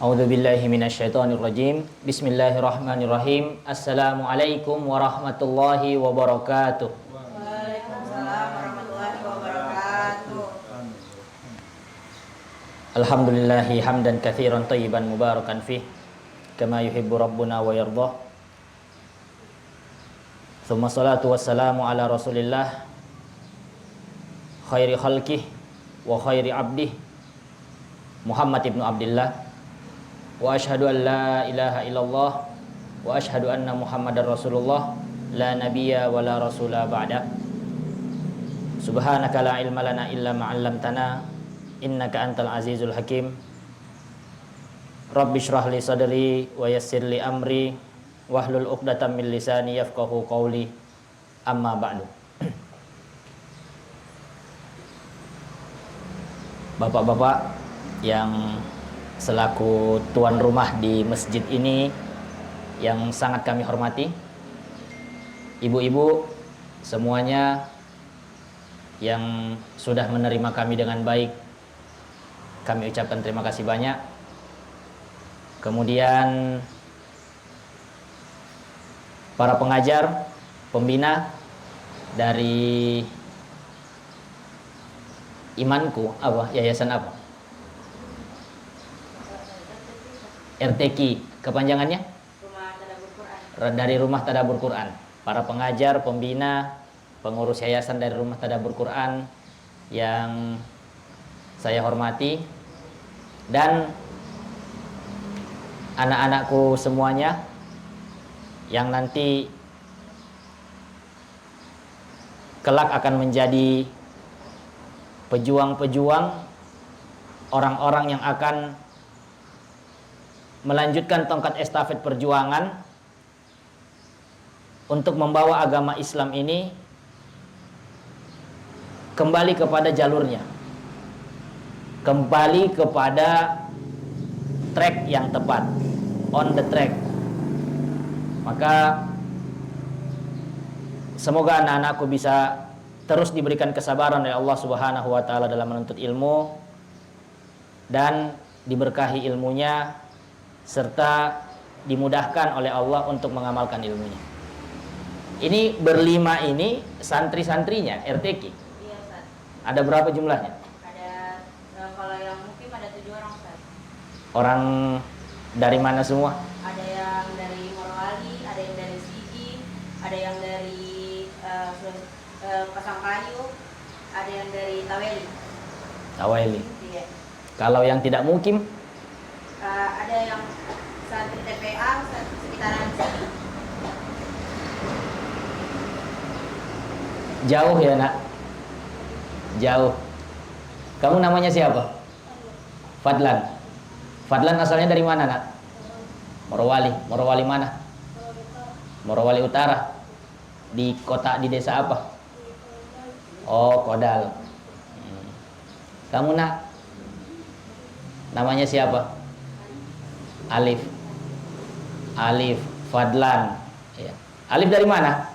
A'udzu billahi minasyaitonir rajim. Bismillahirrahmanirrahim. Assalamualaikum warahmatullahi wabarakatuh. Waalaikumsalam warahmatullahi wabarakatuh. Alhamdulillahi hamdan katsiran thayyiban mubarakan fih kama yuhibbu rabbuna wa yardah. Tsumma salatu wassalamu ala Rasulillah khairi khalqih wa khairi abdih Muhammad ibnu Abdillah. Wa ashhadu an la ilaha illallah wa ashhadu anna Muhammadar Rasulullah la nabiyya wa la rasula ba'da. Subhanaka la ilma lana illa ma 'allamtana innaka antal azizul hakim. Rabbi shrah li sadri wa yassir li amri wahlul 'uqdatam min lisani yafqahu qawli. Amma ba'du. Bapak-bapak yang selaku tuan rumah di masjid ini yang sangat kami hormati, ibu-ibu semuanya yang sudah menerima kami dengan baik, kami ucapkan terima kasih banyak. Kemudian para pengajar, pembina dari Imanku, yayasan apa? RTQ, kepanjangannya? Rumah Tadabbur Quran. Dari Rumah Tadabbur Quran. Para pengajar, pembina, pengurus yayasan dari Rumah Tadabbur Quran yang saya hormati, dan anak-anakku semuanya yang nanti kelak akan menjadi pejuang-pejuang, orang-orang yang akan melanjutkan tongkat estafet perjuangan untuk membawa agama Islam ini kembali kepada jalurnya, kembali kepada track yang tepat, on the track. Maka semoga anak-anakku bisa terus diberikan kesabaran oleh Allah Subhanahu wa taala dalam menuntut ilmu dan diberkahi ilmunya serta dimudahkan oleh Allah untuk mengamalkan ilmunya. Ini berlima ini santri-santrinya RTQ. Iya, Ustaz. Ada berapa jumlahnya? Ada kalau yang mungkin ada 7 orang, Ustaz. Orang dari mana semua? Ada yang dari Morowali, ada yang dari Sigi, ada yang dari Pasangkayu, ada yang dari Taweli. Taweli. Iya. Kalau yang tidak mukim? Ada yang santri TPA, sekitaran sini. Jauh ya nak? Jauh. Kamu namanya siapa? Fadlan. Fadlan asalnya dari mana nak? Morowali. Morowali mana? Morowali Utara. Di kota, di desa apa? Oh, Kodal. Kamu nak? Namanya siapa? Alif. Alif Fadlan. Ya. Alif dari mana?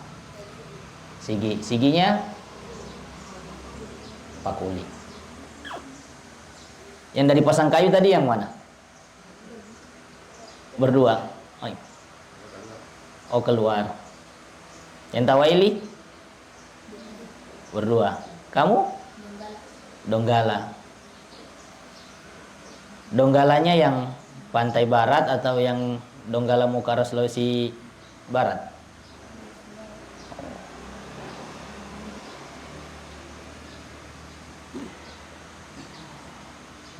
Sigi. Siginya Pakuli. Yang dari Pasangkayu tadi yang mana? Berdua. Oh, keluar. Yang Tawaili? Berdua. Kamu? Donggala. Donggalanya yang pantai barat atau yang Donggala Mukara Sulawesi Barat?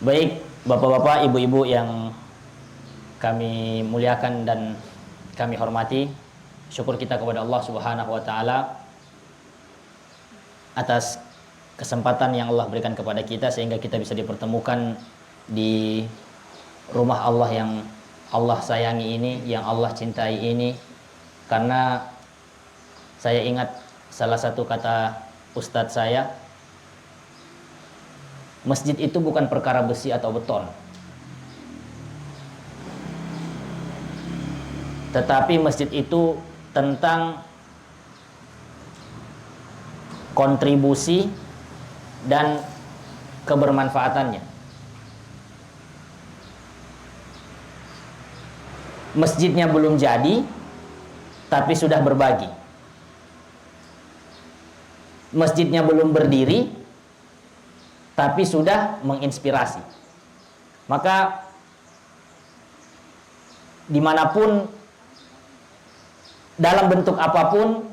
Baik, bapak-bapak, ibu-ibu yang kami muliakan dan kami hormati, syukur kita kepada Allah Subhanahu wa taala atas kesempatan yang Allah berikan kepada kita sehingga kita bisa dipertemukan di rumah Allah yang Allah sayangi ini, yang Allah cintai ini. Karena saya ingat salah satu kata ustadz saya, masjid itu bukan perkara besi atau beton, tetapi masjid itu tentang kontribusi dan kebermanfaatannya. masjidnya belum jadi, tapi sudah berbagi. Masjidnya belum berdiri, tapi sudah menginspirasi. Maka dimanapun, dalam bentuk apapun,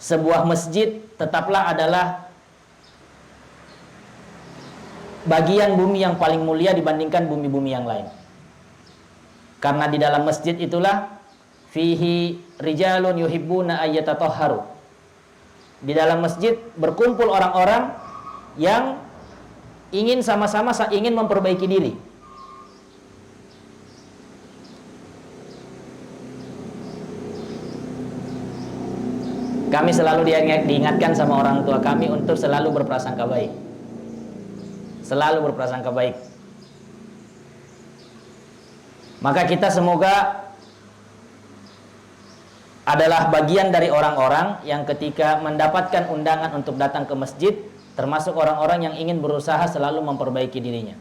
sebuah masjid tetaplah adalah bagian bumi yang paling mulia dibandingkan bumi-bumi yang lain. Karena di dalam masjid itulah fihi rijalun yuhibbuna ayyatatahharu. Di dalam masjid berkumpul orang-orang yang ingin sama-sama ingin memperbaiki diri. Kami selalu diingatkan sama orang tua kami untuk selalu berprasangka baik. Selalu berprasangka baik. Maka kita semoga adalah bagian dari orang-orang yang ketika mendapatkan undangan untuk datang ke masjid, termasuk orang-orang yang ingin berusaha selalu memperbaiki dirinya.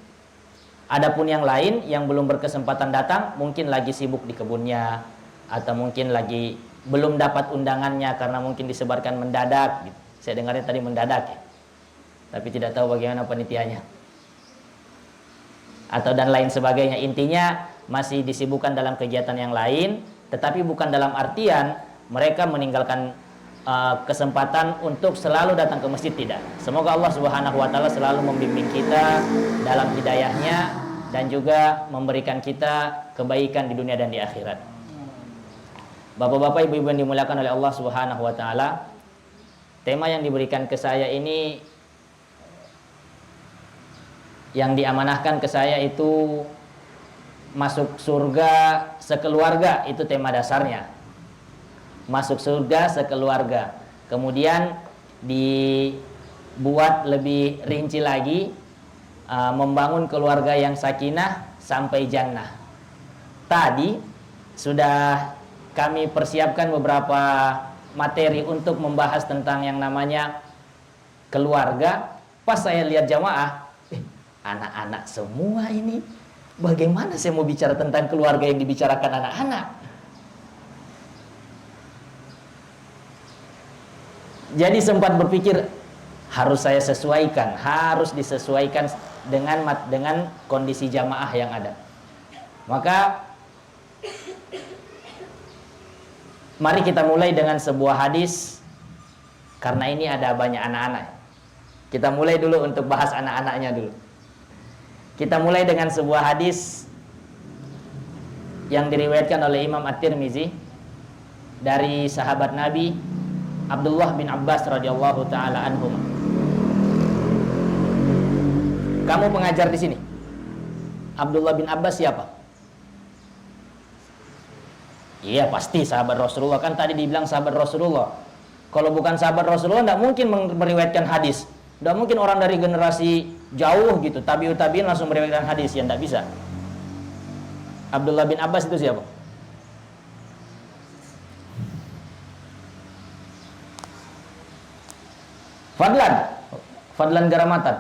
Adapun yang lain yang belum berkesempatan datang, mungkin lagi sibuk di kebunnya, atau mungkin lagi belum dapat undangannya karena mungkin disebarkan mendadak gitu. Saya dengarnya tadi mendadak ya. Tapi tidak tahu bagaimana panitianya. Atau dan lain sebagainya. Intinya masih disibukkan dalam kegiatan yang lain, tetapi bukan dalam artian mereka meninggalkan kesempatan untuk selalu datang ke masjid, tidak. Semoga Allah Subhanahu wa taala selalu membimbing kita dalam hidayahnya dan juga memberikan kita kebaikan di dunia dan di akhirat. Bapak-bapak, ibu-ibu yang dimuliakan oleh Allah Subhanahu wa taala, tema yang diberikan ke saya ini, yang diamanahkan ke saya itu masuk surga sekeluarga, itu tema dasarnya. Masuk surga sekeluarga. Kemudian dibuat lebih rinci lagi, membangun keluarga yang sakinah sampai jannah. Tadi sudah kami persiapkan beberapa materi untuk membahas tentang yang namanya keluarga. Pas saya lihat jamaah, anak-anak semua ini, bagaimana saya mau bicara tentang keluarga yang dibicarakan anak-anak? Jadi sempat berpikir, harus saya sesuaikan, harus disesuaikan dengan kondisi jamaah yang ada. Maka mari kita mulai dengan sebuah hadis, karena ini ada banyak anak-anak. Kita mulai dulu untuk bahas anak-anaknya dulu. Kita mulai dengan sebuah hadis yang diriwayatkan oleh Imam At-Tirmizi dari sahabat Nabi Abdullah bin Abbas radhiyallahu taala anhum. Kamu pengajar di sini? Abdullah bin Abbas siapa? Iya, pasti sahabat Rasulullah, kan tadi dibilang sahabat Rasulullah. Kalau bukan sahabat Rasulullah tidak mungkin meriwayatkan hadis. Tidak mungkin orang dari generasi jauh gitu, tabi'ut tabi'in langsung meriwayatkan hadis, yang tidak bisa. Abdullah bin Abbas itu siapa? Fadlan Garamatan.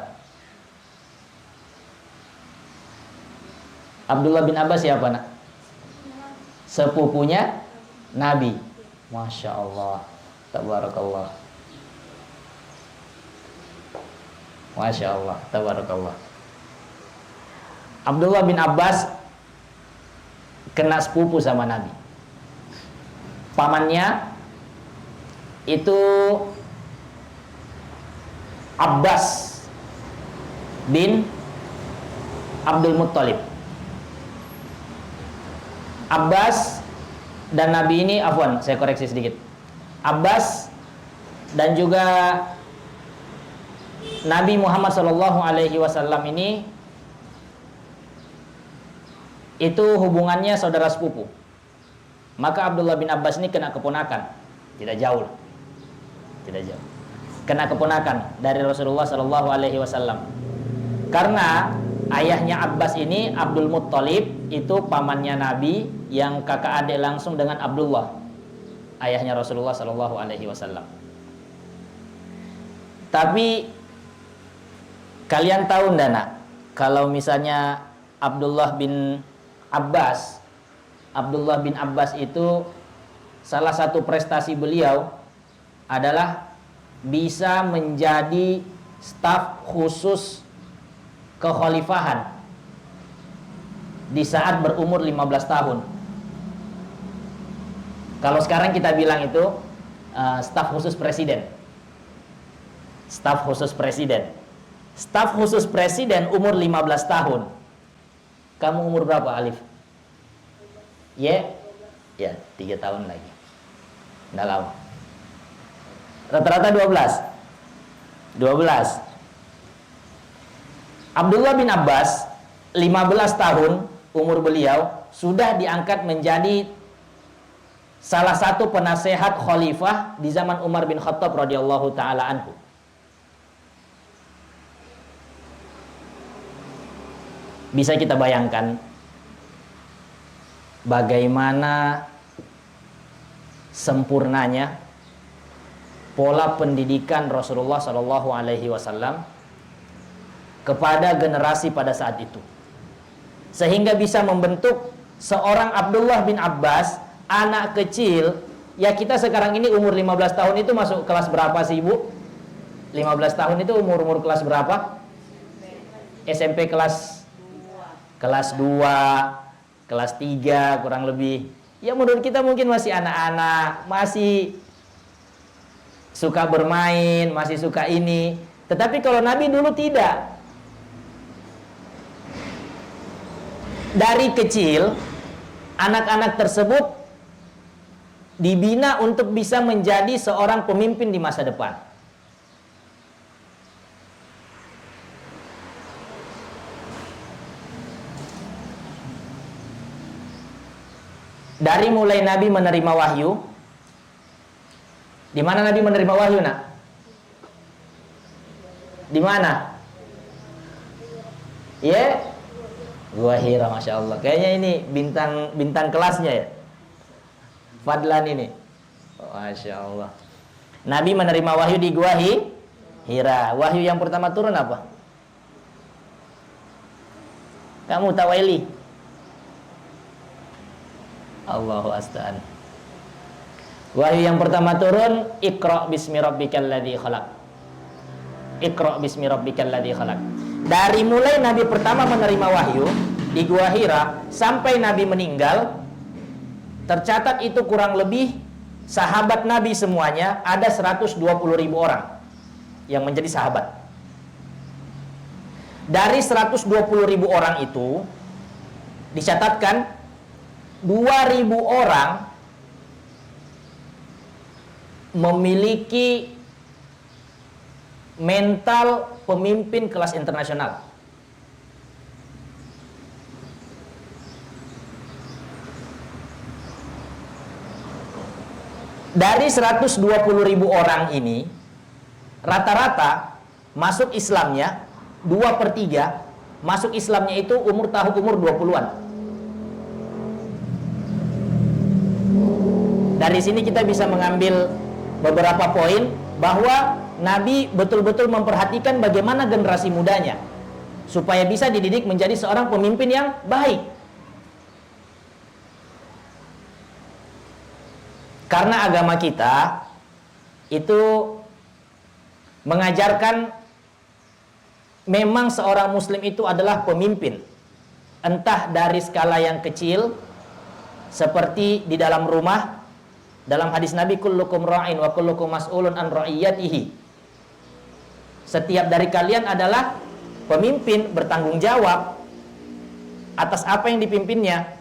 Abdullah bin Abbas siapa, nak? Sepupunya Nabi. Masya Allah, tabarakallah. Masya Allah, tabarakallah. Abdullah bin Abbas kena sepupu sama Nabi. Pamannya itu Abbas bin Abdul Muttalib. Abbas dan Nabi ini, afwan, saya koreksi sedikit. Abbas dan juga Nabi Muhammad SAW ini itu hubungannya saudara sepupu. Maka Abdullah bin Abbas ini kena keponakan, tidak jauh, kena keponakan dari Rasulullah SAW. Karena ayahnya Abbas ini Abdul Muttalib, itu pamannya Nabi yang kakak adik langsung dengan Abdullah, ayahnya Rasulullah SAW. Tapi kalian tahu enggak, nak, kalau misalnya Abdullah bin Abbas Abdullah bin Abbas itu salah satu prestasi beliau adalah bisa menjadi staf khusus kekhalifahan di saat berumur 15 tahun. Kalau sekarang kita bilang itu staf khusus presiden. Staf khusus presiden. Staf khusus presiden umur 15 tahun. Kamu umur berapa, Alif? Ya, 3 tahun lagi. Nggak lama. Rata-rata 12. Abdullah bin Abbas 15 tahun umur beliau sudah diangkat menjadi salah satu penasehat khalifah di zaman Umar bin Khattab radhiyallahu taala anhu. Bisa kita bayangkan bagaimana sempurnanya pola pendidikan Rasulullah Shallallahu Alaihi Wasallam kepada generasi pada saat itu, sehingga bisa membentuk seorang Abdullah bin Abbas, anak kecil. Ya, kita sekarang ini umur 15 tahun itu masuk kelas berapa sih, Ibu? 15 tahun itu umur kelas berapa? SMP kelas 2, kelas 3 kurang lebih. Ya, menurut kita mungkin masih anak-anak, masih suka bermain, masih suka ini. Tetapi kalau Nabi dulu tidak. Dari kecil, anak-anak tersebut dibina untuk bisa menjadi seorang pemimpin di masa depan. Dari mulai Nabi menerima wahyu. Di mana Nabi menerima wahyu, Nak? Di mana? Ya, Gua Hira, Masya Allah. Kayaknya ini bintang kelasnya ya, Fadlan ini. Masya Allah. Nabi menerima wahyu di Gua Hira. Wahyu yang pertama turun apa? Kamu tawili? Allahu asta'an. Wahyu yang pertama turun, Iqra bismi rabbikal ladzi khalaq. Iqra bismi rabbikal ladzi khalaq. Dari mulai Nabi pertama menerima wahyu di Gua Hira sampai Nabi meninggal, tercatat itu kurang lebih sahabat Nabi semuanya ada 120.000 orang yang menjadi sahabat. Dari 120.000 orang itu dicatatkan 2.000 orang memiliki mental pemimpin kelas internasional. Dari 120.000 orang ini, rata-rata masuk Islamnya 2/3 masuk Islamnya itu umur 20-an. Dari sini kita bisa mengambil beberapa poin bahwa Nabi betul-betul memperhatikan bagaimana generasi mudanya supaya bisa dididik menjadi seorang pemimpin yang baik. Karena agama kita itu mengajarkan memang seorang muslim itu adalah pemimpin, entah dari skala yang kecil seperti di dalam rumah. Dalam hadis Nabi, kullukum ra'in wa kullukum mas'ulun an ra'iyatihi. Setiap dari kalian adalah pemimpin, bertanggung jawab atas apa yang dipimpinnya.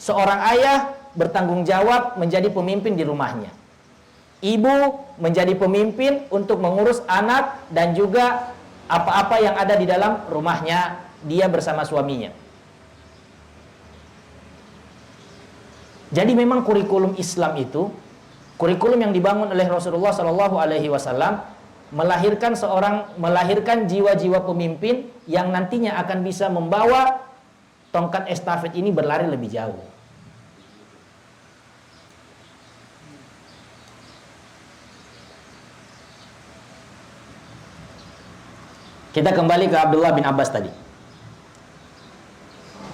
Seorang ayah bertanggung jawab menjadi pemimpin di rumahnya. Ibu menjadi pemimpin untuk mengurus anak dan juga apa-apa yang ada di dalam rumahnya dia bersama suaminya. Jadi memang kurikulum Islam itu, kurikulum yang dibangun oleh Rasulullah Shallallahu Alaihi Wasallam melahirkan jiwa-jiwa pemimpin yang nantinya akan bisa membawa tongkat estafet ini berlari lebih jauh. Kita kembali ke Abdullah bin Abbas tadi.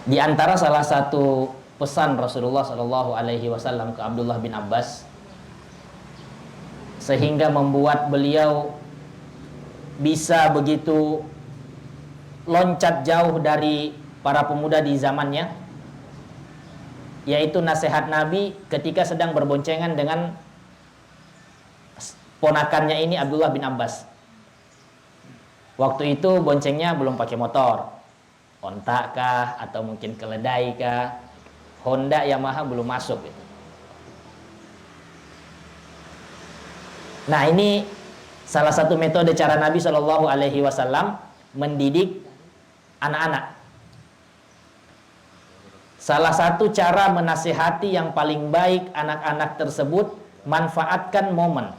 Di antara salah satu pesan Rasulullah Shallallahu Alaihi Wasallam ke Abdullah bin Abbas, sehingga membuat beliau bisa begitu loncat jauh dari para pemuda di zamannya, yaitu nasihat Nabi ketika sedang berboncengan dengan ponakannya ini, Abdullah bin Abbas. Waktu itu boncengnya belum pakai motor, onta kah atau mungkin keledai kah, Honda, Yamaha belum masuk gitu. Nah, ini salah satu metode cara Nabi Shallallahu Alaihi Wasallam mendidik anak-anak. Salah satu cara menasihati yang paling baik anak-anak tersebut, manfaatkan momen.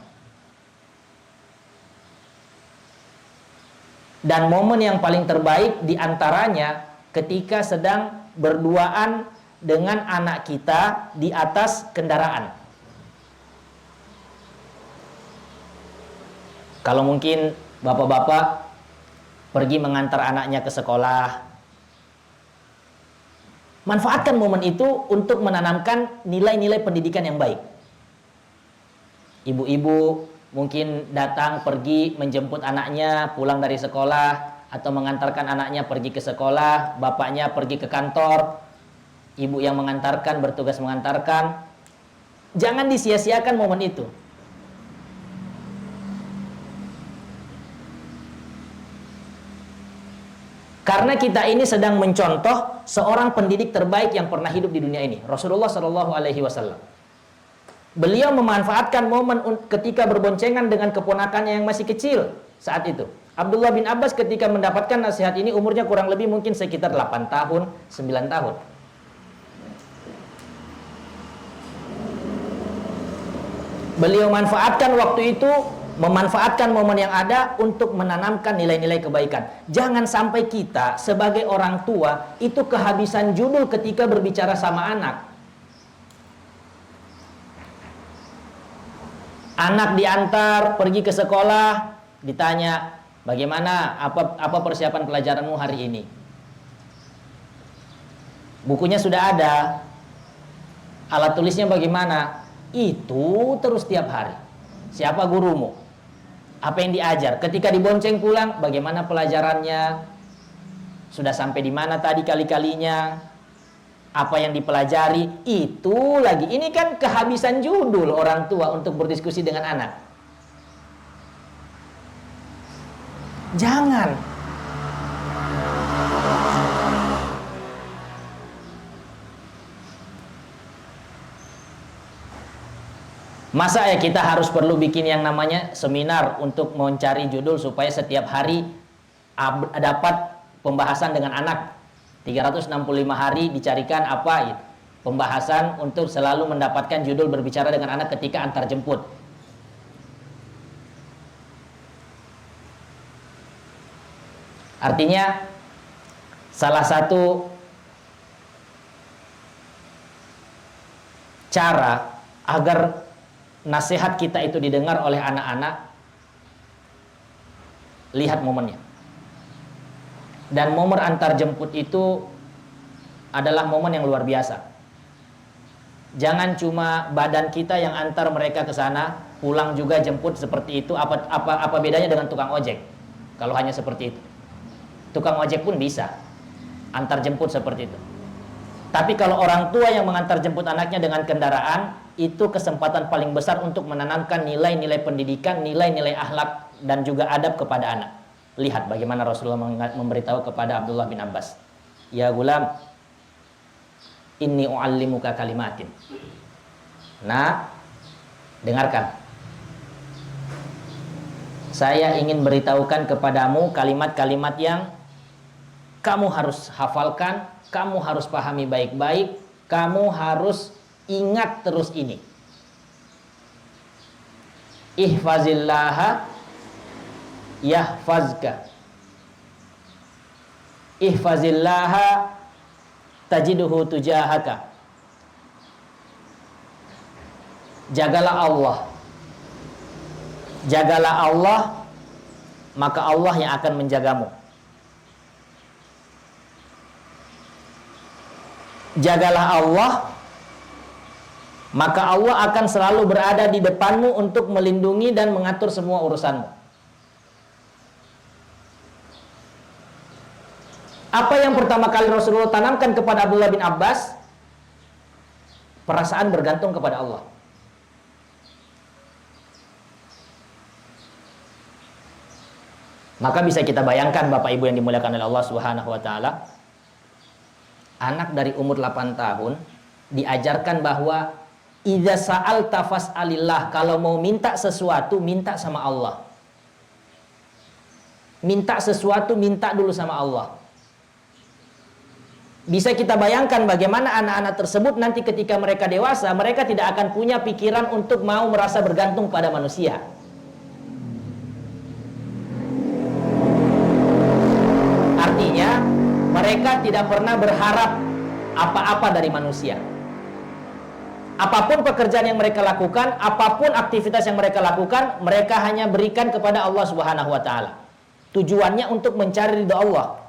Dan momen yang paling terbaik diantaranya ketika sedang berduaan dengan anak kita di atas kendaraan. Kalau mungkin bapak-bapak pergi mengantar anaknya ke sekolah, manfaatkan momen itu untuk menanamkan nilai-nilai pendidikan yang baik. Ibu-ibu mungkin datang pergi menjemput anaknya pulang dari sekolah, atau mengantarkan anaknya pergi ke sekolah, bapaknya pergi ke kantor, ibu yang mengantarkan, bertugas mengantarkan. Jangan disia-siakan momen itu. Karena kita ini sedang mencontoh seorang pendidik terbaik yang pernah hidup di dunia ini, Rasulullah Shallallahu Alaihi Wasallam. Beliau memanfaatkan momen ketika berboncengan dengan keponakannya yang masih kecil saat itu. Abdullah bin Abbas ketika mendapatkan nasihat ini umurnya kurang lebih mungkin sekitar 8 tahun, 9 tahun. Beliau manfaatkan waktu itu, memanfaatkan momen yang ada untuk menanamkan nilai-nilai kebaikan. Jangan sampai kita sebagai orang tua itu kehabisan judul ketika berbicara sama anak. Anak diantar pergi ke sekolah, ditanya, bagaimana, apa persiapan pelajaranmu hari ini? Bukunya sudah ada, alat tulisnya bagaimana? Itu terus tiap hari. Siapa gurumu? Apa yang diajar? Ketika dibonceng pulang, bagaimana pelajarannya? Sudah sampai di mana tadi kali-kalinya? Apa yang dipelajari? Itu lagi. Ini kan kehabisan judul orang tua untuk berdiskusi dengan anak. Jangan. Masa ya kita harus perlu bikin yang namanya seminar untuk mencari judul supaya setiap hari dapat pembahasan dengan anak. 365 hari dicarikan apa gitu. Pembahasan untuk selalu mendapatkan judul berbicara dengan anak ketika antar jemput. Artinya salah satu cara agar nasihat kita itu didengar oleh anak-anak, lihat momennya. Dan momen antar jemput itu adalah momen yang luar biasa. Jangan cuma badan kita yang antar mereka ke sana, pulang juga jemput seperti itu. Apa bedanya dengan tukang ojek? Kalau hanya seperti itu. Tukang ojek pun bisa antar jemput seperti itu. Tapi kalau orang tua yang mengantar jemput anaknya dengan kendaraan, itu kesempatan paling besar untuk menanamkan nilai-nilai pendidikan, nilai-nilai akhlak dan juga adab kepada anak. Lihat bagaimana Rasulullah memberitahu kepada Abdullah bin Abbas, ya gulam, inni u'allimuka kalimatin. Nah, dengarkan. Saya ingin beritahukan kepadamu kalimat-kalimat yang kamu harus hafalkan, kamu harus pahami baik-baik, kamu harus ingat terus ini. Ihfazillaha yahfazka. Ihfazillaha tajiduhu tujahaka. Jagalah Allah. Jagalah Allah, maka Allah yang akan menjagamu. jagalah Allah, maka Allah akan selalu berada di depanmu untuk melindungi dan mengatur semua urusanmu. Apa yang pertama kali Rasulullah tanamkan kepada Abdullah bin Abbas? Perasaan bergantung kepada Allah. Maka bisa kita bayangkan Bapak Ibu yang dimuliakan oleh Allah Subhanahu wa taala, anak dari umur 8 tahun diajarkan bahwa idza sa'alta fas'alillah, kalau mau minta sesuatu minta sama Allah. Minta sesuatu minta dulu sama Allah. Bisa kita bayangkan bagaimana anak-anak tersebut nanti ketika mereka dewasa, mereka tidak akan punya pikiran untuk mau merasa bergantung pada manusia. Artinya, mereka tidak pernah berharap apa-apa dari manusia. Apapun pekerjaan yang mereka lakukan, apapun aktivitas yang mereka lakukan, mereka hanya berikan kepada Allah Subhanahu wa taala. Tujuannya untuk mencari ridha Allah.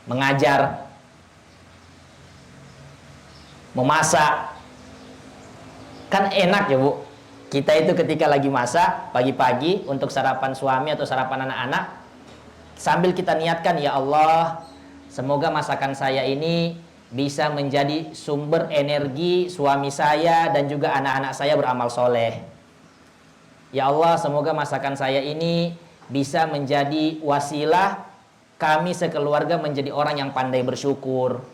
Mengajar, memasak, kan enak ya Bu. Kita itu ketika lagi masak pagi-pagi untuk sarapan suami atau sarapan anak-anak, sambil kita niatkan, ya Allah, semoga masakan saya ini bisa menjadi sumber energi suami saya dan juga anak-anak saya beramal soleh. Ya Allah, semoga masakan saya ini bisa menjadi wasilah kami sekeluarga menjadi orang yang pandai bersyukur.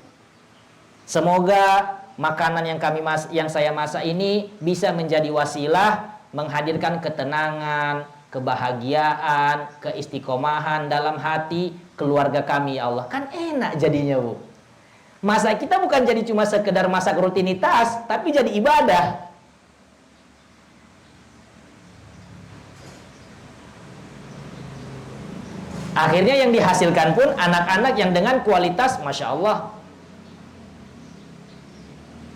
Semoga makanan yang saya masak ini bisa menjadi wasilah menghadirkan ketenangan, kebahagiaan, keistiqomahan dalam hati keluarga kami, ya Allah. Kan enak jadinya Bu. Masak kita bukan jadi cuma sekedar masak rutinitas, tapi jadi ibadah. Akhirnya yang dihasilkan pun anak-anak yang dengan kualitas Masya Allah,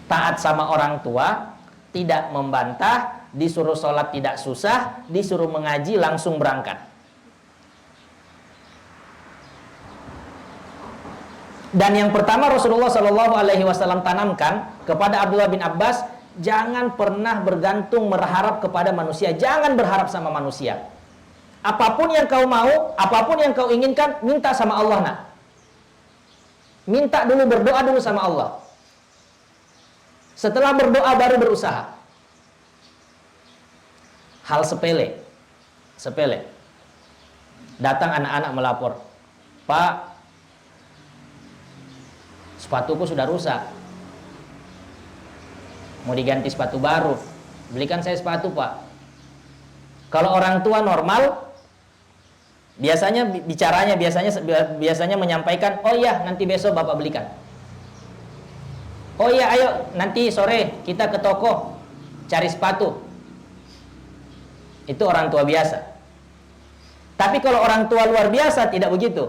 taat sama orang tua, tidak membantah, disuruh sholat tidak susah, disuruh mengaji langsung berangkat. Dan yang pertama Rasulullah SAW tanamkan kepada Abdullah bin Abbas, jangan pernah bergantung berharap kepada manusia, jangan berharap sama manusia. Apapun yang kau mau, apapun yang kau inginkan, minta sama Allah nak. Minta dulu, berdoa dulu sama Allah. Setelah berdoa baru berusaha. Hal sepele. Sepele. Datang anak-anak melapor, Pak, sepatuku sudah rusak. Mau diganti sepatu baru. Belikan saya sepatu Pak. Kalau orang tua normal, biasanya menyampaikan, oh iya nanti besok Bapak belikan. Oh iya ayo nanti sore kita ke toko cari sepatu. Itu orang tua biasa. Tapi kalau orang tua luar biasa tidak begitu.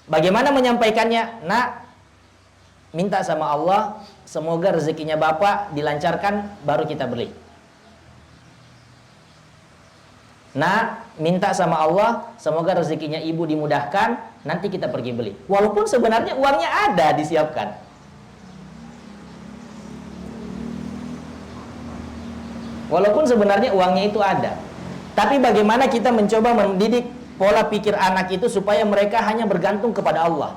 Bagaimana menyampaikannya? Nak, minta sama Allah semoga rezekinya Bapak dilancarkan baru kita beli. Nah, minta sama Allah semoga rezekinya ibu dimudahkan, nanti kita pergi beli. Walaupun sebenarnya uangnya ada disiapkan. Walaupun sebenarnya uangnya itu ada. Tapi bagaimana kita mencoba mendidik pola pikir anak itu supaya mereka hanya bergantung kepada Allah.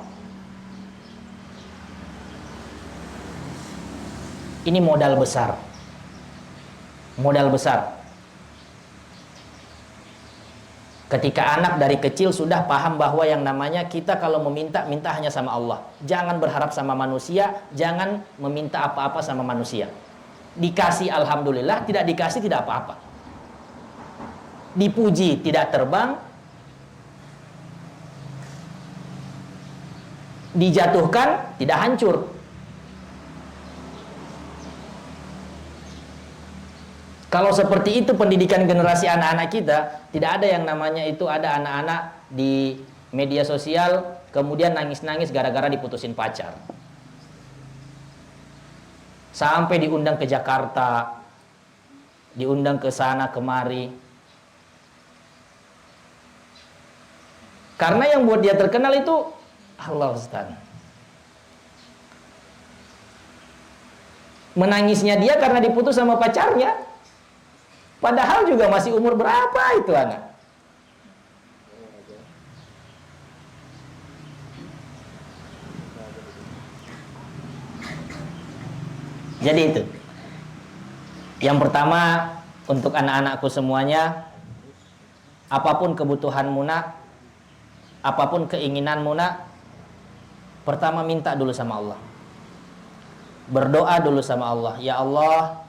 Ini modal besar. Modal besar. Ketika anak dari kecil sudah paham bahwa yang namanya kita kalau meminta, minta hanya sama Allah. Jangan berharap sama manusia, jangan meminta apa-apa sama manusia. Dikasih alhamdulillah, tidak dikasih tidak apa-apa. Dipuji tidak terbang, dijatuhkan tidak hancur. Kalau seperti itu pendidikan generasi anak-anak kita, tidak ada yang namanya itu ada anak-anak di media sosial kemudian nangis-nangis gara-gara diputusin pacar. Sampai diundang ke Jakarta, diundang ke sana kemari. Karena yang buat dia terkenal itu Allah Ustaz. Menangisnya dia karena diputus sama pacarnya. Padahal juga masih umur berapa itu anak? Jadi itu. Yang pertama untuk anak-anakku semuanya, apapun kebutuhanmu nak, apapun keinginanmu nak, pertama minta dulu sama Allah. Berdoa dulu sama Allah. Ya Allah,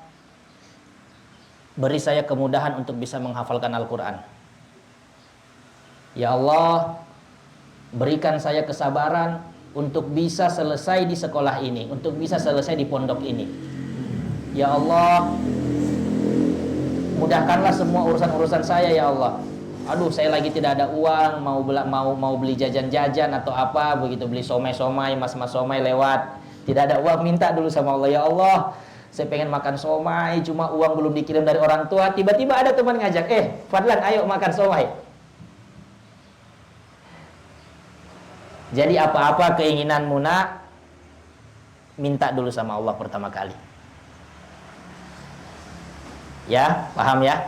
beri saya kemudahan untuk bisa menghafalkan Al-Quran. Ya Allah, berikan saya kesabaran untuk bisa selesai di sekolah ini, untuk bisa selesai di pondok ini. Ya Allah, mudahkanlah semua urusan-urusan saya ya Allah. Aduh, saya lagi tidak ada uang, mau beli jajan-jajan atau apa, begitu beli somai-somai, mas-mas somai lewat. Tidak ada uang, minta dulu sama Allah. Ya Allah, saya pengen makan somai, cuma uang belum dikirim dari orang tua. Tiba-tiba ada teman ngajak, Fadlan ayo makan somai. Jadi apa-apa keinginanmu nak, minta dulu sama Allah pertama kali. Ya, paham ya?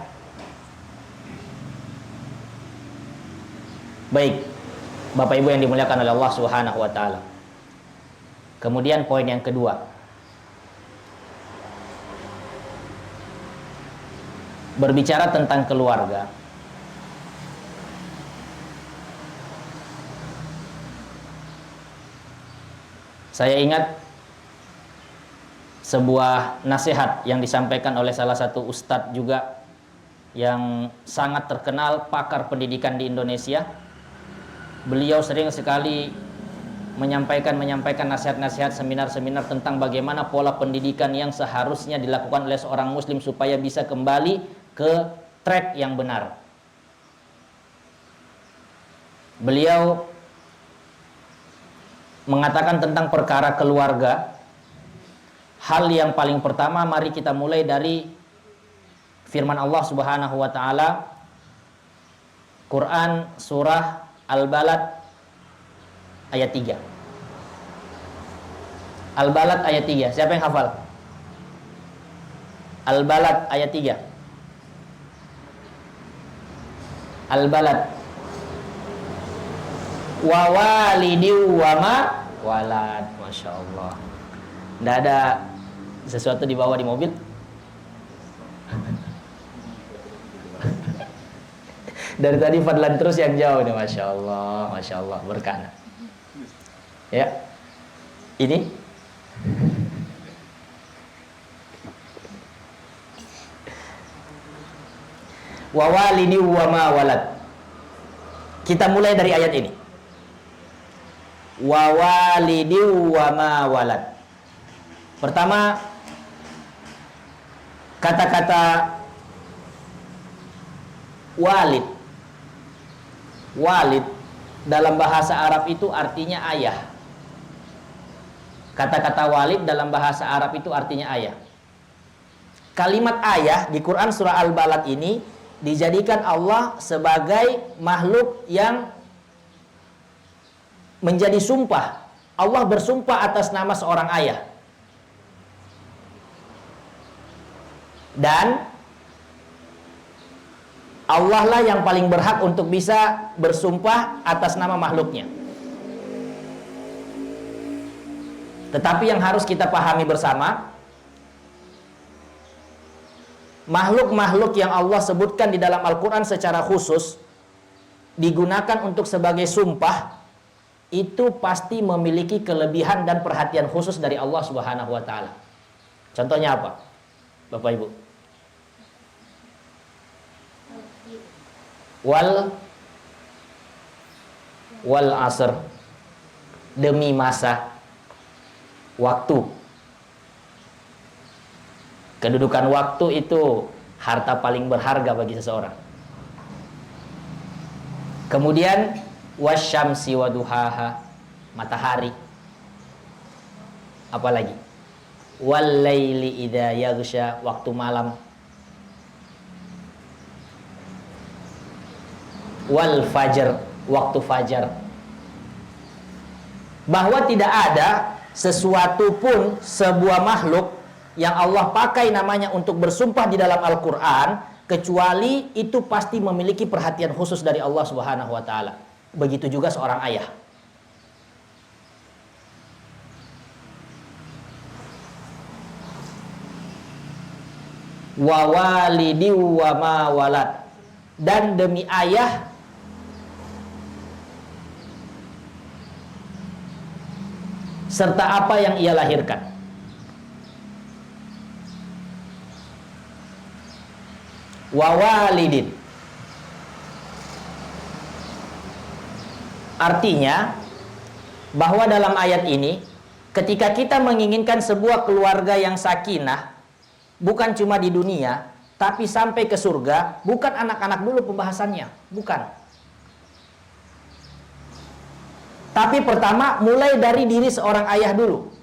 Baik, Bapak Ibu yang dimuliakan oleh Allah Subhanahu wa taala. Kemudian poin yang kedua, berbicara tentang keluarga. Saya ingat sebuah nasihat yang disampaikan oleh salah satu ustadz juga yang sangat terkenal pakar pendidikan di Indonesia. Beliau sering sekali menyampaikan nasihat-nasihat, seminar-seminar tentang bagaimana pola pendidikan yang seharusnya dilakukan oleh seorang muslim supaya bisa kembali ke track yang benar. Beliau mengatakan tentang perkara keluarga. Hal yang paling pertama, mari kita mulai dari firman Allah Subhanahu wa taala, Quran surah Al-Balad ayat 3. Al-Balad ayat 3. Siapa yang hafal? Al-Balad ayat 3. Al-Balad. Wa walidi wa ma walad. Masya Allah. Tidak ada sesuatu dibawa di mobil? Dari tadi Fadlan terus yang jauh nih. Masya Allah, berkah. Ya, ini wa walidi wa ma walad. Kita mulai dari ayat ini. Wa walidi wa ma walad. Pertama, kata-kata walid. Walid dalam bahasa Arab itu artinya ayah. Kata-kata walid dalam bahasa Arab itu artinya ayah. Kalimat ayah di Quran surah Al-Balad ini dijadikan Allah sebagai makhluk yang menjadi sumpah. Allah bersumpah atas nama seorang ayah. Dan Allah lah yang paling berhak untuk bisa bersumpah atas nama makhluknya. Tetapi yang harus kita pahami bersama, makhluk-makhluk yang Allah sebutkan di dalam Al-Quran secara khusus digunakan untuk sebagai sumpah, itu pasti memiliki kelebihan dan perhatian khusus dari Allah Subhanahu wa taala. Contohnya apa, Bapak Ibu? Wal asr, demi masa, waktu. Kedudukan waktu itu harta paling berharga bagi seseorang. Kemudian wasyamsi waduhaha, matahari. Apalagi? Wal laili idza yaghsha, waktu malam. Wal fajr, waktu fajar. bahwa tidak ada sesuatu pun sebuah makhluk yang Allah pakai namanya untuk bersumpah di dalam Al-Quran, kecuali itu pasti memiliki perhatian khusus dari Allah Subhanahu wa Ta'ala. Begitu juga seorang ayah. Wa walidi wa ma walad, dan demi ayah serta apa yang ia lahirkan. Wa walidin, artinya bahwa dalam ayat ini ketika kita menginginkan sebuah keluarga yang sakinah, bukan cuma di dunia tapi sampai ke surga, bukan anak-anak dulu pembahasannya, bukan. Tapi pertama mulai dari diri seorang ayah dulu.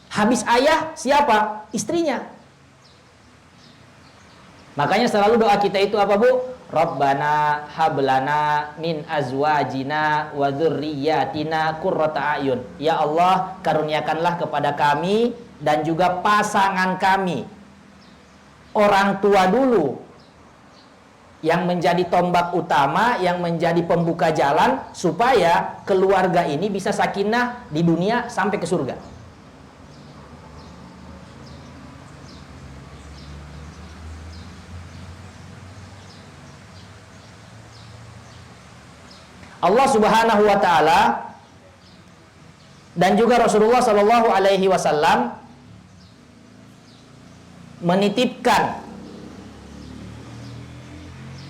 Habis ayah siapa? Istrinya. Makanya selalu doa kita itu apa, Bu? Rabbana hablana min azwajina wa dzurriyyatina qurrata a'yun. Ya Allah, karuniakanlah kepada kami dan juga pasangan kami, orang tua dulu, yang menjadi tombak utama, yang menjadi pembuka jalan supaya keluarga ini bisa sakinah di dunia sampai ke surga. Allah Subhanahu wa Ta'ala dan juga Rasulullah Sallallahu Alaihi Wasallam menitipkan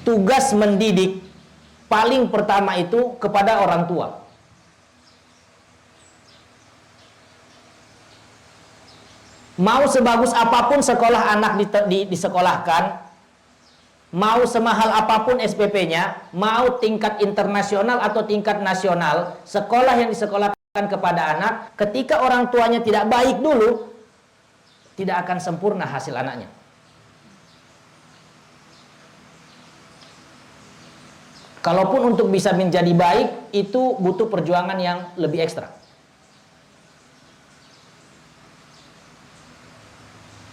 tugas mendidik paling pertama itu kepada orang tua. Mau sebagus apapun sekolah anak disekolahkan, mau semahal apapun SPP-nya, mau tingkat internasional atau tingkat nasional, sekolah yang disekolahkan kepada anak, ketika orang tuanya tidak baik dulu, tidak akan sempurna hasil anaknya. Kalaupun untuk bisa menjadi baik, itu butuh perjuangan yang lebih ekstra.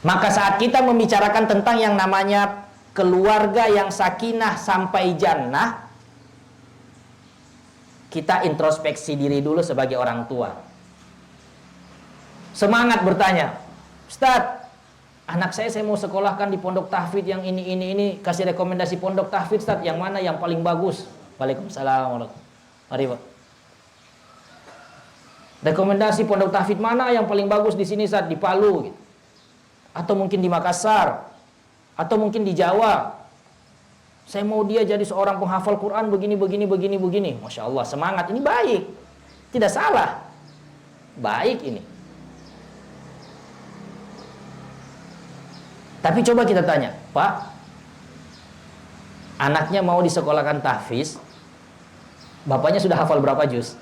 Maka saat kita membicarakan tentang yang namanya keluarga yang sakinah sampai jannah, kita introspeksi diri dulu sebagai orang tua. Semangat bertanya, Ustadz, anak saya mau sekolahkan di pondok tahfidz yang ini, kasih rekomendasi pondok tahfidz, Ustadz, yang mana yang paling bagus? Waalaikumsalam. Mari, Pak. Rekomendasi pondok tahfidz mana yang paling bagus di sini, Ustadz? Di Palu gitu. Atau mungkin di Makassar, atau mungkin di Jawa. Saya mau dia jadi seorang penghafal Quran begini. Masya Allah, semangat, ini baik, tidak salah, baik ini. Tapi coba kita tanya, Pak, anaknya mau disekolahkan tahfiz, bapaknya sudah hafal berapa juz?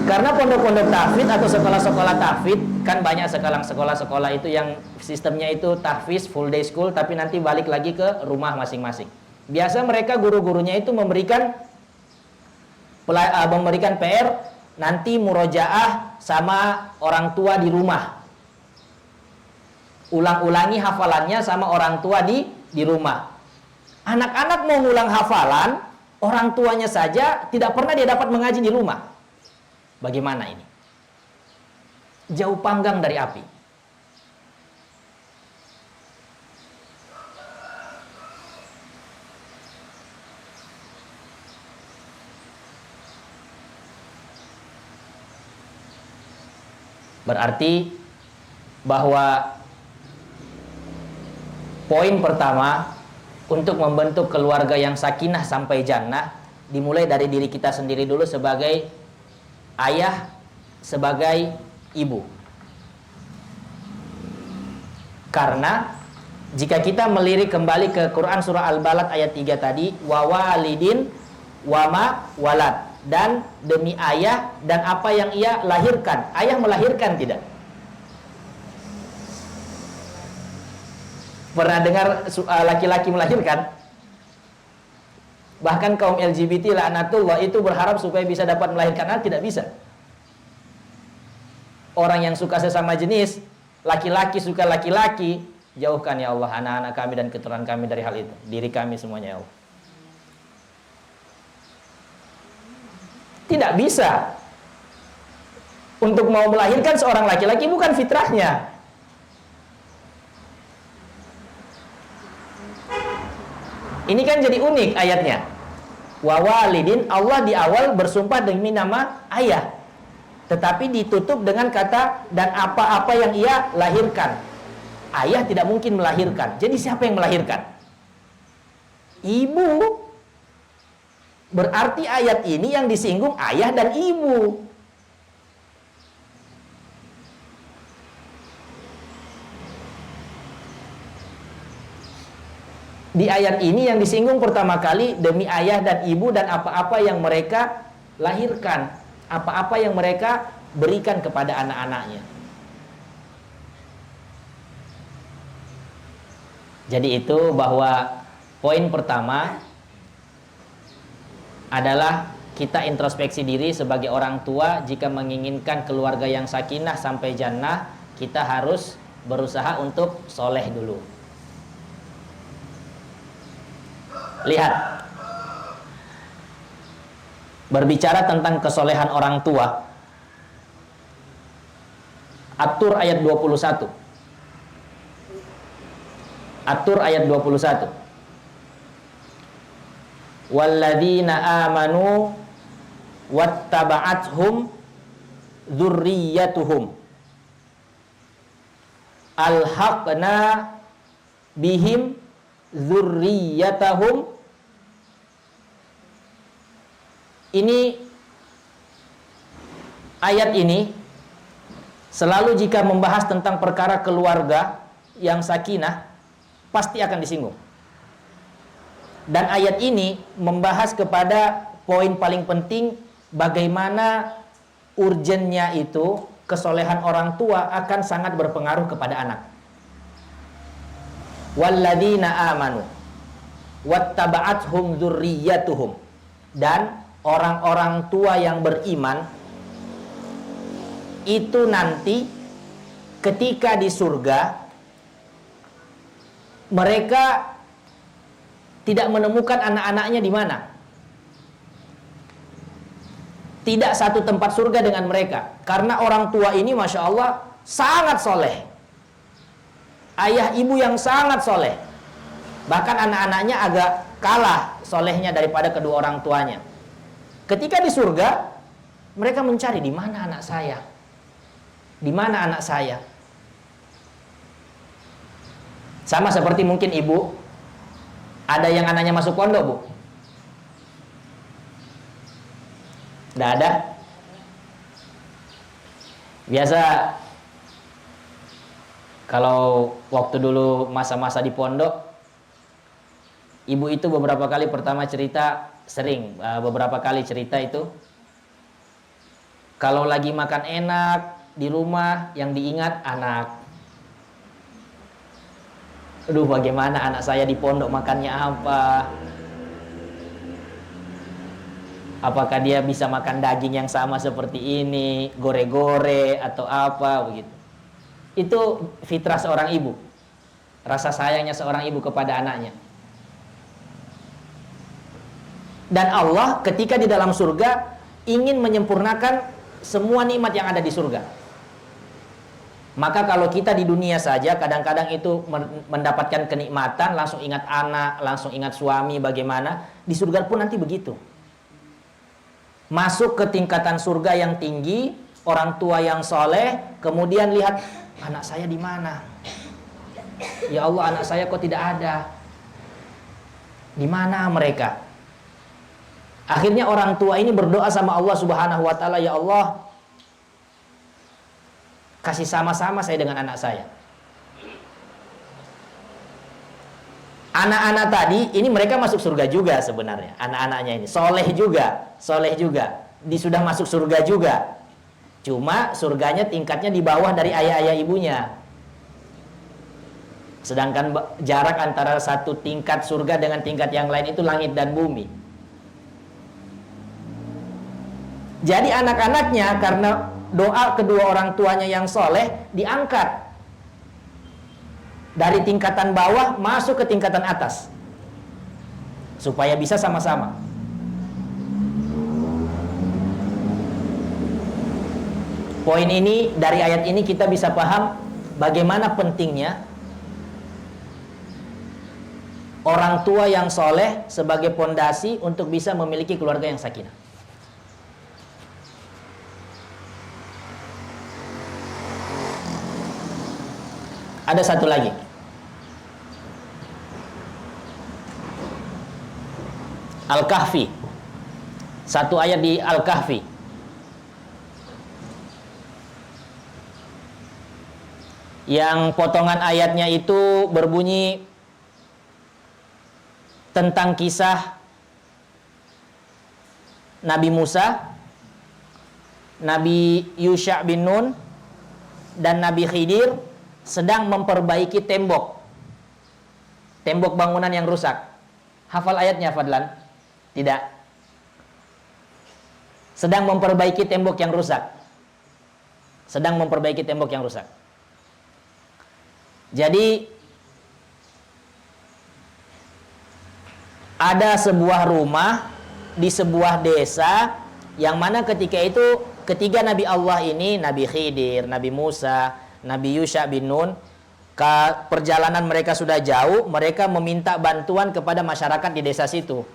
Karena pondok-pondok tahfidz atau sekolah-sekolah tahfidz, kan banyak sekarang sekolah-sekolah itu yang sistemnya itu tahfidz full day school, tapi nanti balik lagi ke rumah masing-masing. Biasa mereka guru-gurunya itu memberikan PR, nanti murojaah sama orang tua di rumah. Ulang-ulangi hafalannya sama orang tua di rumah. Anak-anak mau ngulang hafalan, orang tuanya saja tidak pernah dia dapat mengaji di rumah. Bagaimana ini? Jauh panggang dari api. Berarti bahwa poin pertama untuk membentuk keluarga yang sakinah sampai jannah dimulai dari diri kita sendiri dulu sebagai ayah, sebagai ibu. Karena jika kita melirik kembali ke Quran surah Al-Balad ayat 3 tadi, wa walidin wa ma walad, dan demi ayah dan apa yang ia lahirkan. Ayah melahirkan tidak? Pernah dengar laki-laki melahirkan? Bahkan kaum LGBT laknatullah itu berharap supaya bisa dapat melahirkan anak, tidak bisa. Orang yang suka sesama jenis, laki-laki suka laki-laki, jauhkan ya Allah anak-anak kami dan keturunan kami dari hal itu. Diri kami semuanya ya Allah. Tidak bisa. Untuk mau melahirkan seorang laki-laki bukan fitrahnya. Ini kan jadi unik ayatnya. Wa walidin, Allah di awal bersumpah demi nama ayah. Tetapi ditutup dengan kata dan apa-apa yang ia lahirkan. Ayah tidak mungkin melahirkan. Jadi siapa yang melahirkan? Ibu. Berarti ayat ini yang disinggung ayah dan ibu. Di ayat ini yang disinggung pertama kali demi ayah dan ibu dan apa-apa yang mereka lahirkan, apa-apa yang mereka berikan kepada anak-anaknya. Jadi itu bahwa poin pertama adalah kita introspeksi diri sebagai orang tua. Jika menginginkan keluarga yang sakinah sampai jannah, kita harus berusaha untuk soleh dulu. Lihat, berbicara tentang kesolehan orang tua, At-Tur ayat 21. At-Tur ayat 21. Walladzina amanu wattaba'athum dzurriyyatuhum alhaqna bihim dzurriyyatahum. Ini ayat ini selalu jika membahas tentang perkara keluarga yang sakinah pasti akan disinggung. Dan ayat ini membahas kepada poin paling penting, bagaimana urgennya itu kesolehan orang tua akan sangat berpengaruh kepada anak. Walladzina amanu wattaba'athum dzurriyyatuhum, dan orang-orang tua yang beriman itu nanti ketika di surga mereka tidak menemukan anak-anaknya di mana. Tidak satu tempat surga dengan mereka. Karena orang tua ini Masya Allah sangat soleh. Ayah ibu yang sangat soleh. Bahkan anak-anaknya agak kalah solehnya daripada kedua orang tuanya. Ketika di surga, mereka mencari di mana anak saya. Di mana anak saya. Sama seperti mungkin ibu, ada yang anaknya masuk pondok, Bu? Tidak ada? Biasa kalau waktu dulu masa-masa di pondok, ibu itu beberapa kali pertama cerita, beberapa kali cerita itu, kalau lagi makan enak di rumah yang diingat anak. Aduh, bagaimana anak saya di pondok makannya apa? Apakah dia bisa makan daging yang sama seperti ini, gore-gore atau apa begitu. Itu fitrah seorang ibu. Rasa sayangnya seorang ibu kepada anaknya. Dan Allah ketika di dalam surga ingin menyempurnakan semua nikmat yang ada di surga. Maka kalau kita di dunia saja kadang-kadang itu mendapatkan kenikmatan, langsung ingat anak, langsung ingat suami bagaimana, di surga pun nanti begitu. Masuk ke tingkatan surga yang tinggi, orang tua yang soleh, kemudian lihat anak saya di mana? Ya Allah, anak saya kok tidak ada? Di mana mereka? Akhirnya orang tua ini berdoa sama Allah Subhanahu wa taala, ya Allah, kasih sama-sama saya dengan anak saya. Anak-anak tadi, ini mereka masuk surga juga sebenarnya. Anak-anaknya ini, soleh juga. Sudah masuk surga juga. Cuma surganya tingkatnya di bawah dari ayah-ayah ibunya. Sedangkan jarak antara satu tingkat surga dengan tingkat yang lain itu langit dan bumi. Jadi anak-anaknya karena doa kedua orang tuanya yang soleh diangkat dari tingkatan bawah masuk ke tingkatan atas supaya bisa sama-sama. Poin ini, dari ayat ini kita bisa paham bagaimana pentingnya orang tua yang soleh sebagai pondasi untuk bisa memiliki keluarga yang sakinah. Ada satu lagi. Al-Kahfi. Satu ayat di Al-Kahfi. Yang potongan ayatnya itu berbunyi tentang kisah Nabi Musa, Nabi Yusha bin Nun, dan Nabi Khidir sedang memperbaiki tembok bangunan yang rusak. Hafal ayatnya, Fadlan? Tidak. Sedang memperbaiki tembok yang rusak. Sedang memperbaiki tembok yang rusak. Jadi ada sebuah rumah di sebuah desa yang mana ketika itu ketiga Nabi Allah ini, Nabi Khidir, Nabi Musa, Nabi Yusha bin Nun, perjalanan mereka sudah jauh, mereka meminta bantuan kepada masyarakat di desa situ.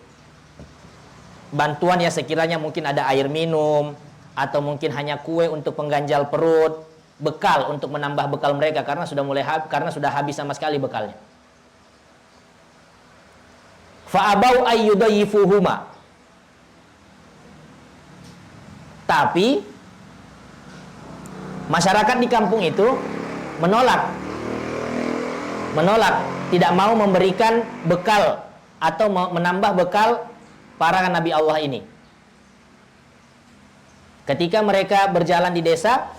Bantuan ya sekiranya mungkin ada air minum, atau mungkin hanya kue untuk pengganjal perut, bekal untuk menambah bekal mereka karena sudah habis sama sekali bekalnya. Fa'abau ayyudayifuhuma. Tapi masyarakat di kampung itu menolak, tidak mau memberikan bekal atau menambah bekal para Nabi Allah ini. Ketika mereka berjalan di desa,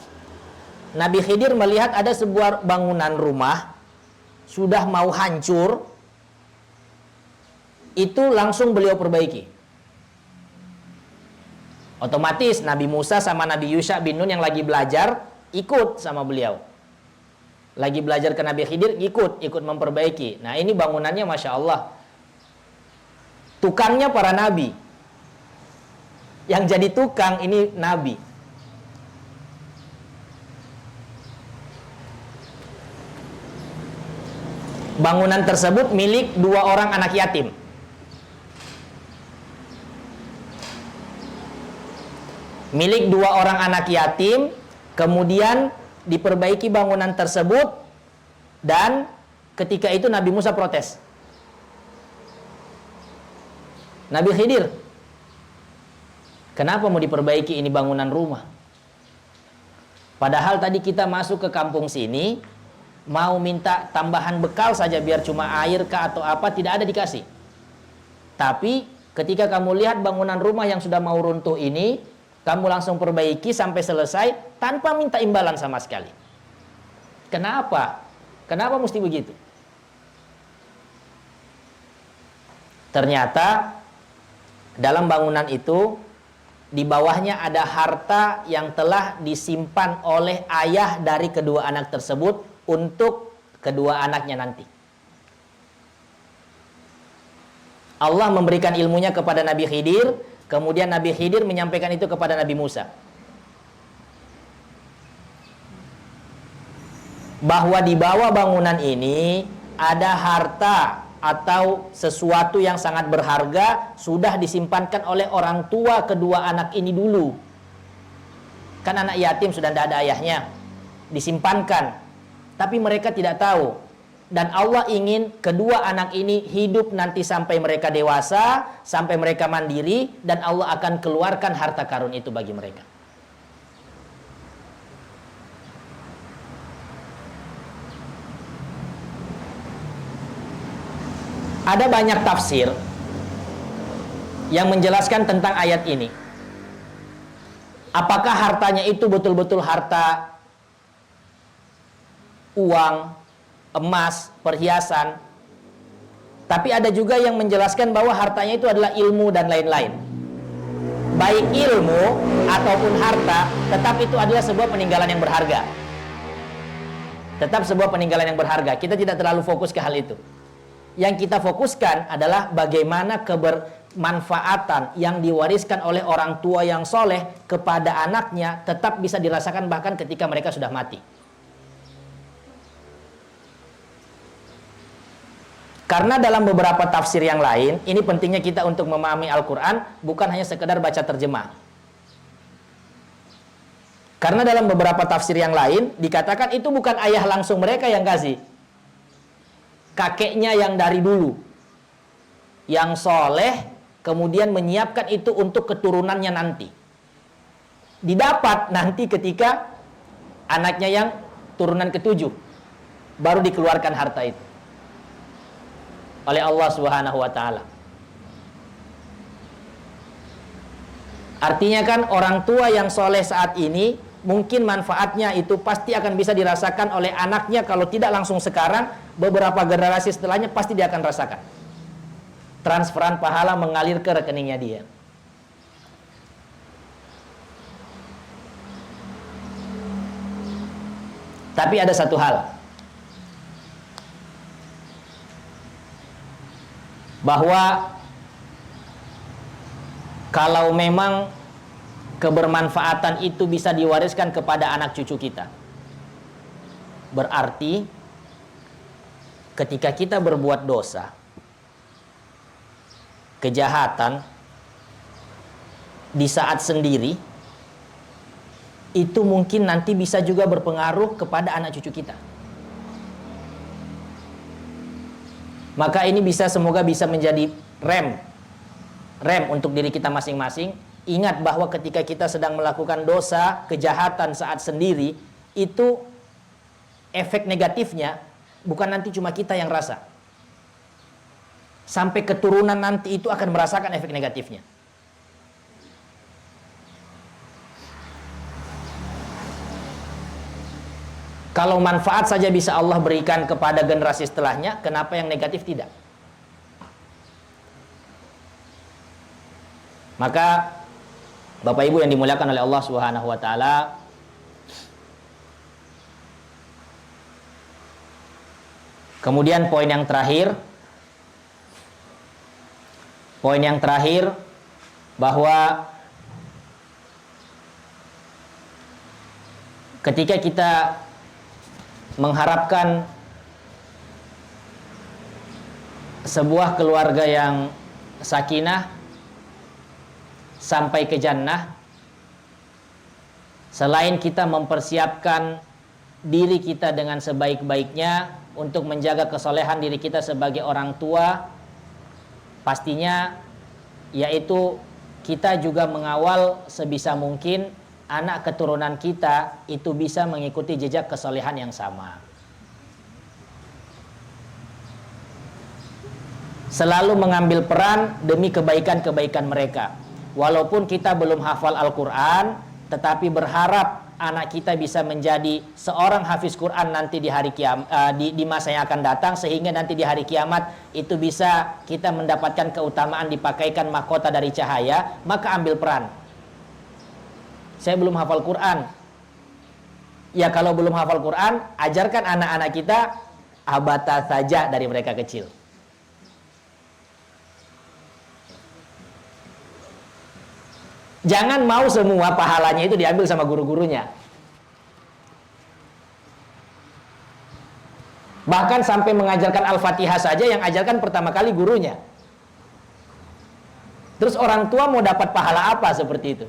Nabi Khidir melihat ada sebuah bangunan rumah sudah mau hancur, itu langsung beliau perbaiki. Otomatis Nabi Musa sama Nabi Yusha bin Nun yang lagi belajar ikut sama beliau. Lagi belajar ke Nabi Khidir, ikut memperbaiki. Nah ini bangunannya Masya Allah. Tukangnya para nabi. Yang jadi tukang ini nabi. Bangunan tersebut milik 2 orang anak yatim. Milik 2 orang anak yatim, kemudian diperbaiki bangunan tersebut, dan ketika itu Nabi Musa protes. Nabi Khidir, kenapa mau diperbaiki ini bangunan rumah? Padahal tadi kita masuk ke kampung sini, mau minta tambahan bekal saja biar cuma air kah atau apa, tidak ada dikasih. Tapi ketika kamu lihat bangunan rumah yang sudah mau runtuh ini, kamu langsung perbaiki sampai selesai tanpa minta imbalan sama sekali. Kenapa? Kenapa mesti begitu? Ternyata dalam bangunan itu di bawahnya ada harta yang telah disimpan oleh ayah dari kedua anak tersebut untuk kedua anaknya nanti. Allah memberikan ilmunya kepada Nabi Khidir, kemudian Nabi Khidir menyampaikan itu kepada Nabi Musa. Bahwa di bawah bangunan ini ada harta atau sesuatu yang sangat berharga sudah disimpankan oleh orang tua kedua anak ini dulu. Kan anak yatim sudah tidak ada ayahnya, disimpankan. Tapi mereka tidak tahu. Dan Allah ingin kedua anak ini hidup nanti sampai mereka dewasa, sampai mereka mandiri, dan Allah akan keluarkan harta karun itu bagi mereka. Ada banyak tafsir yang menjelaskan tentang ayat ini. Apakah hartanya itu betul-betul harta uang, emas, perhiasan? Tapi ada juga yang menjelaskan bahwa hartanya itu adalah ilmu dan lain-lain. baik ilmu ataupun harta, tetap itu adalah sebuah peninggalan yang berharga. Tetap sebuah peninggalan yang berharga. Kita tidak terlalu fokus ke hal itu. Yang kita fokuskan adalah bagaimana kebermanfaatan yang diwariskan oleh orang tua yang soleh kepada anaknya tetap bisa dirasakan bahkan ketika mereka sudah mati. Karena dalam beberapa tafsir yang lain, ini pentingnya kita untuk memahami Al-Quran bukan hanya sekedar baca terjemah. Karena dalam beberapa tafsir yang lain dikatakan itu bukan ayah langsung mereka yang kasih, kakeknya yang dari dulu, yang soleh, kemudian menyiapkan itu untuk keturunannya nanti. Didapat nanti ketika anaknya yang turunan ketujuh, baru dikeluarkan harta itu oleh Allah Subhanahu wa Ta'ala. Artinya kan orang tua yang soleh saat ini mungkin manfaatnya itu pasti akan bisa dirasakan oleh anaknya. Kalau tidak langsung sekarang, beberapa generasi setelahnya pasti dia akan rasakan transferan pahala mengalir ke rekeningnya dia. Tapi ada satu hal, bahwa kalau memang kebermanfaatan itu bisa diwariskan kepada anak cucu kita, berarti ketika kita berbuat dosa, kejahatan di saat sendiri, itu mungkin nanti bisa juga berpengaruh kepada anak cucu kita. Maka ini semoga bisa menjadi rem untuk diri kita masing-masing. Ingat bahwa ketika kita sedang melakukan dosa, kejahatan saat sendiri, itu efek negatifnya bukan nanti cuma kita yang rasa. Sampai keturunan nanti itu akan merasakan efek negatifnya. Kalau manfaat saja bisa Allah berikan kepada generasi setelahnya, kenapa yang negatif tidak? Maka Bapak Ibu yang dimuliakan oleh Allah Subhanahu wa Ta'ala, kemudian poin yang terakhir bahwa ketika kita mengharapkan sebuah keluarga yang sakinah sampai ke jannah, selain kita mempersiapkan diri kita dengan sebaik-baiknya untuk menjaga kesolehan diri kita sebagai orang tua, pastinya yaitu kita juga mengawal sebisa mungkin anak keturunan kita itu bisa mengikuti jejak kesolehan yang sama. Selalu mengambil peran demi kebaikan-kebaikan mereka. Walaupun kita belum hafal Al-Quran, tetapi berharap anak kita bisa menjadi seorang hafiz Quran nanti di hari di masa yang akan datang, sehingga nanti di hari kiamat itu bisa kita mendapatkan keutamaan dipakaikan mahkota dari cahaya. Maka ambil peran. Saya belum hafal Quran. Ya kalau belum hafal Quran, ajarkan anak-anak kita abata saja dari mereka kecil. Jangan mau semua pahalanya itu diambil sama guru-gurunya. Bahkan sampai mengajarkan Al-Fatihah saja yang ajarkan pertama kali gurunya. Terus orang tua mau dapat pahala apa seperti itu?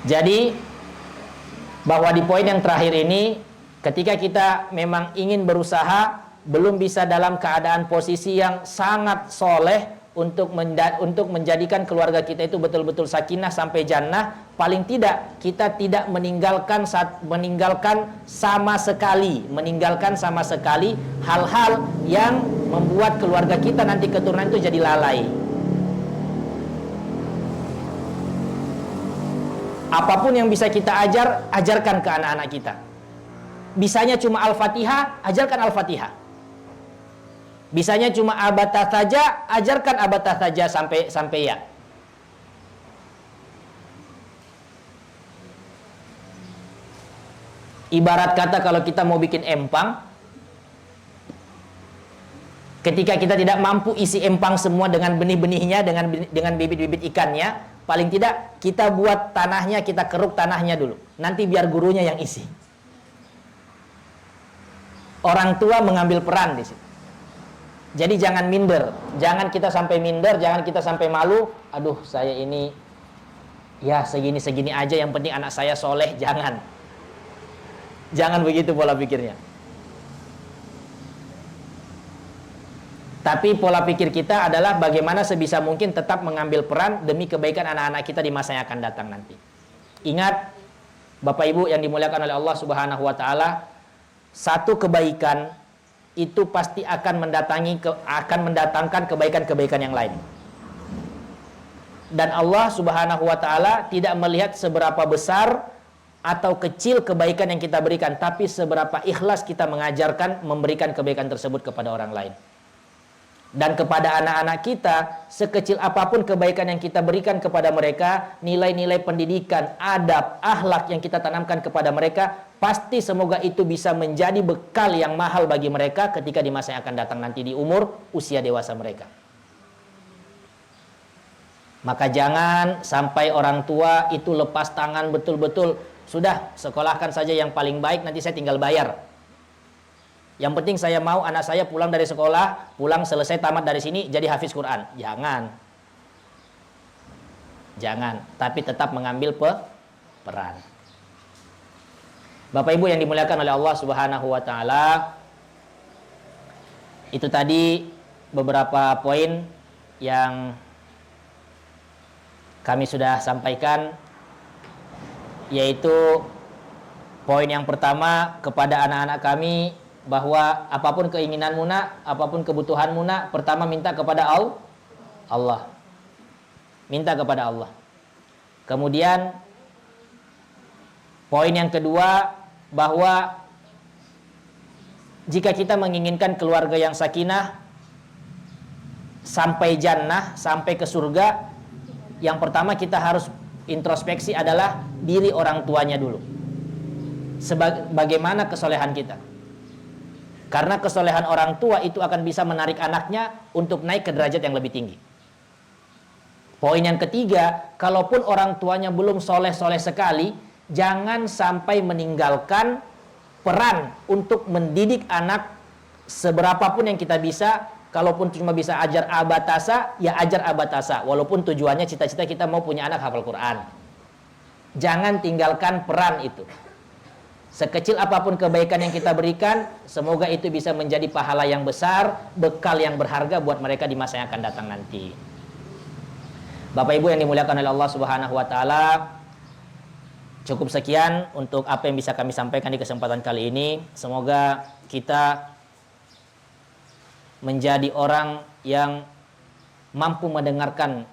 Jadi bahwa di poin yang terakhir ini, ketika kita memang ingin berusaha, belum bisa dalam keadaan posisi yang sangat soleh untuk menjadikan keluarga kita itu betul-betul sakinah sampai jannah, paling tidak kita tidak meninggalkan sama sekali hal-hal yang membuat keluarga kita nanti keturunan itu jadi lalai. Apapun yang bisa kita ajarkan ke anak-anak kita. Bisanya cuma Al-Fatihah, ajarkan Al-Fatihah. Bisanya cuma abatah saja, ajarkan abatah saja sampai ya. Ibarat kata kalau kita mau bikin empang, ketika kita tidak mampu isi empang semua dengan benih-benihnya, dengan bibit-bibit ikannya, paling tidak kita buat tanahnya, kita keruk tanahnya dulu. Nanti biar gurunya yang isi. Orang tua mengambil peran di situ. Jadi jangan minder, jangan kita sampai minder, jangan kita sampai malu. Aduh, saya ini ya segini-segini aja, yang penting anak saya soleh. Jangan begitu pola pikirnya. Tapi pola pikir kita adalah bagaimana sebisa mungkin tetap mengambil peran demi kebaikan anak-anak kita di masa yang akan datang nanti. Ingat, Bapak Ibu yang dimuliakan oleh Allah Subhanahu wa taala, satu kebaikan itu pasti akan mendatangkan kebaikan-kebaikan yang lain. Dan Allah Subhanahu wa taala tidak melihat seberapa besar atau kecil kebaikan yang kita berikan, tapi seberapa ikhlas kita mengajarkan, memberikan kebaikan tersebut kepada orang lain. Dan kepada anak-anak kita, sekecil apapun kebaikan yang kita berikan kepada mereka, nilai-nilai pendidikan, adab, akhlak yang kita tanamkan kepada mereka, pasti semoga itu bisa menjadi bekal yang mahal bagi mereka ketika di masa yang akan datang nanti di umur usia dewasa mereka. Maka jangan sampai orang tua itu lepas tangan betul-betul, sudah sekolahkan saja yang paling baik, nanti saya tinggal bayar. Yang penting saya mau anak saya pulang dari sekolah, pulang selesai tamat dari sini jadi hafiz Quran. Jangan, tapi tetap mengambil peran. Bapak Ibu yang dimuliakan oleh Allah Subhanahu wa taala, itu tadi beberapa poin yang kami sudah sampaikan, yaitu poin yang pertama kepada anak-anak kami, bahwa apapun keinginanmu nak, apapun kebutuhanmu nak, pertama minta kepada Allah. Minta kepada Allah. Kemudian poin yang kedua, bahwa jika kita menginginkan keluarga yang sakinah, sampai jannah, sampai ke surga, yang pertama kita harus introspeksi adalah diri orang tuanya dulu. Bagaimana kesolehan kita? Karena kesolehan orang tua itu akan bisa menarik anaknya untuk naik ke derajat yang lebih tinggi. Poin yang ketiga, kalaupun orang tuanya belum soleh-soleh sekali, jangan sampai meninggalkan peran untuk mendidik anak seberapapun yang kita bisa. Kalaupun cuma bisa ajar abatasa, ya ajar abatasa. Walaupun tujuannya cita-cita kita mau punya anak hafal Quran. Jangan tinggalkan peran itu. Sekecil apapun kebaikan yang kita berikan, semoga itu bisa menjadi pahala yang besar, bekal yang berharga buat mereka di masa yang akan datang nanti. Bapak Ibu yang dimuliakan oleh Allah Subhanahu wa taala, cukup sekian untuk apa yang bisa kami sampaikan di kesempatan kali ini. Semoga kita menjadi orang yang mampu mendengarkan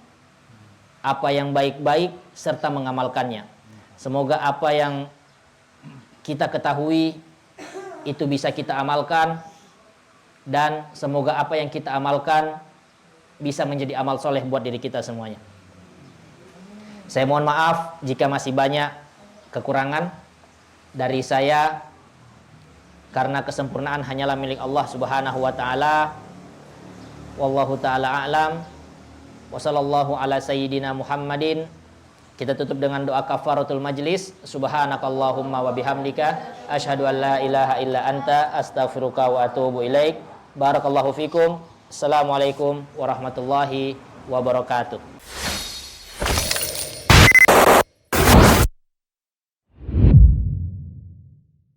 apa yang baik-baik serta mengamalkannya. Semoga apa yang kita ketahui itu bisa kita amalkan, dan semoga apa yang kita amalkan bisa menjadi amal soleh buat diri kita semuanya. Saya mohon maaf jika masih banyak kekurangan dari saya, karena kesempurnaan hanyalah milik Allah Subhanahu wa taala. Wallahu taala a'lam. Wa sallallahu ala sayyidina Muhammadin. Kita tutup dengan doa kafaratul majlis. Subhanakallahumma wa bihamdika asyhadu an la ilaha illa anta astaghfiruka wa atubu ilaik. Barakallahu fikum. Assalamualaikum warahmatullahi wabarakatuh.